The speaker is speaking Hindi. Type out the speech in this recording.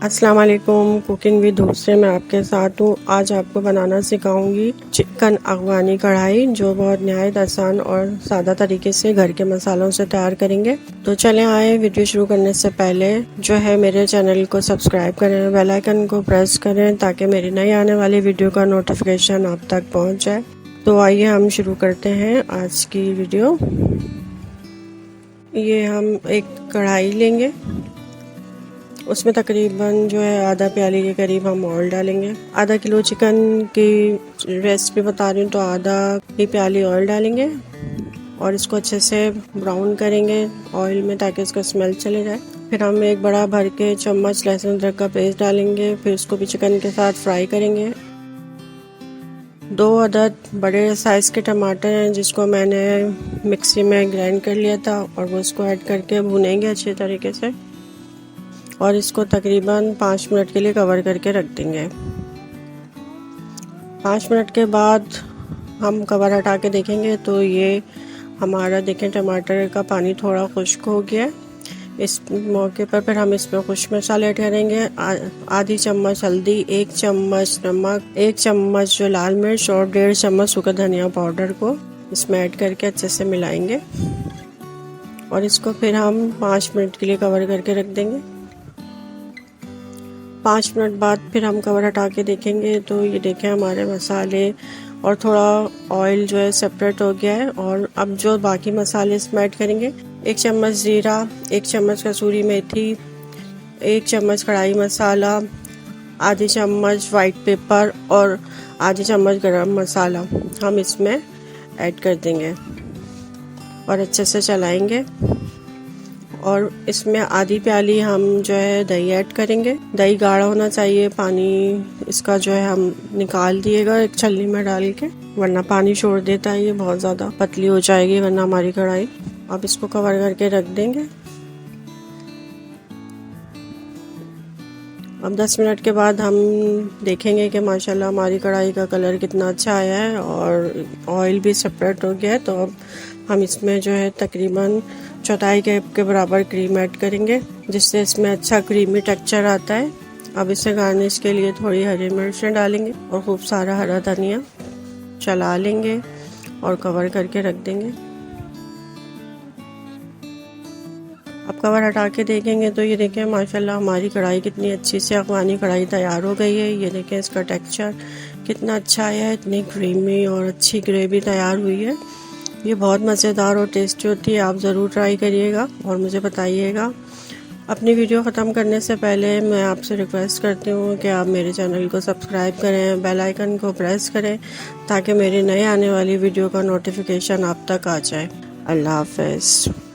अस्सलाम वालेकुम। कुकिंग विद से मैं आपके साथ हूँ। आज आपको बनाना सिखाऊंगी चिकन अफगानी कढ़ाई, जो बहुत नहायत आसान और सादा तरीके से घर के मसालों से तैयार करेंगे। तो चलें आए, वीडियो शुरू करने से पहले जो है मेरे चैनल को सब्सक्राइब करें, बेल आइकन को प्रेस करें ताकि मेरी नई आने वाली वीडियो का नोटिफिकेशन आप तक पहुँच जाए। तो आइए हम शुरू करते हैं आज की वीडियो। ये हम एक कढ़ाई लेंगे, उसमें तकरीबन जो है आधा प्याली के करीब हम ऑयल डालेंगे। आधा किलो चिकन की रेसिपी बता रही हूँ तो आधा ही प्याली ऑयल डालेंगे और इसको अच्छे से ब्राउन करेंगे ऑयल में ताकि इसका स्मेल चले जाए। फिर हम एक बड़ा भर के चम्मच लहसुन अदरक का पेस्ट डालेंगे, फिर इसको भी चिकन के साथ फ्राई करेंगे। 2 अदद बड़े साइज़ के टमाटर हैं जिसको मैंने मिक्सी में ग्राइंड कर लिया था और वो इसको ऐड करके भुनेंगे अच्छे तरीके से और इसको तकरीबन 5 मिनट के लिए कवर करके रख देंगे। 5 मिनट के बाद हम कवर हटा के देखेंगे तो ये हमारा देखें टमाटर का पानी थोड़ा खुश्क हो गया। इस मौके पर फिर हम इसमें कुछ मसाले ऐड करेंगे। आधी चम्मच हल्दी, 1 चम्मच नमक, 1 चम्मच जो लाल मिर्च और 1.5 चम्मच सूखा धनिया पाउडर को इसमें ऐड करके अच्छे से मिलाएंगे और इसको फिर हम 5 मिनट के लिए कवर करके रख देंगे। 5 मिनट बाद फिर हम कवर हटा के देखेंगे तो ये देखें हमारे मसाले और थोड़ा ऑयल जो है सेपरेट हो गया है। और अब जो बाकी मसाले इसमें ऐड करेंगे, 1 चम्मच ज़ीरा, 1 चम्मच कसूरी मेथी, 1 चम्मच कढ़ाई मसाला, आधी चम्मच वाइट पेपर और आधी चम्मच गरम मसाला हम इसमें ऐड कर देंगे और अच्छे से चलाएंगे। और इसमें आधी प्याली हम जो है दही ऐड करेंगे। दही गाढ़ा होना चाहिए, पानी इसका जो है हम निकाल दिएगा एक छलनी में डाल के, वरना पानी छोड़ देता है, ये बहुत ज़्यादा पतली हो जाएगी वरना हमारी कढ़ाई। अब इसको कवर करके रख देंगे। अब 10 मिनट के बाद हम देखेंगे कि माशाल्लाह हमारी कढ़ाई का कलर कितना अच्छा आया है और ऑयल भी सेपरेट हो गया है। तो अब हम इसमें जो है तकरीबन 1/4 कप के बराबर क्रीम ऐड करेंगे, जिससे इसमें अच्छा क्रीमी टेक्सचर आता है। अब इसे गार्निश के लिए थोड़ी हरी मिर्चें डालेंगे और खूब सारा हरा धनिया चला लेंगे और कवर करके रख देंगे। अब कवर हटा के देखेंगे तो ये देखें माशाल्लाह हमारी कढ़ाई कितनी अच्छी से अफगानी कढ़ाई तैयार हो गई है। ये देखें इसका टेक्सचर कितना अच्छा आया है, इतनी क्रीमी और अच्छी ग्रेवी तैयार हुई है। ये बहुत मज़ेदार और टेस्टी होती है, आप ज़रूर ट्राई करिएगा और मुझे बताइएगा। अपनी वीडियो ख़त्म करने से पहले मैं आपसे रिक्वेस्ट करती हूँ कि आप मेरे चैनल को सब्सक्राइब करें, बेल आइकन को प्रेस करें ताकि मेरी नए आने वाली वीडियो का नोटिफिकेशन आप तक आ जाए। अल्लाह हाफ़िज़।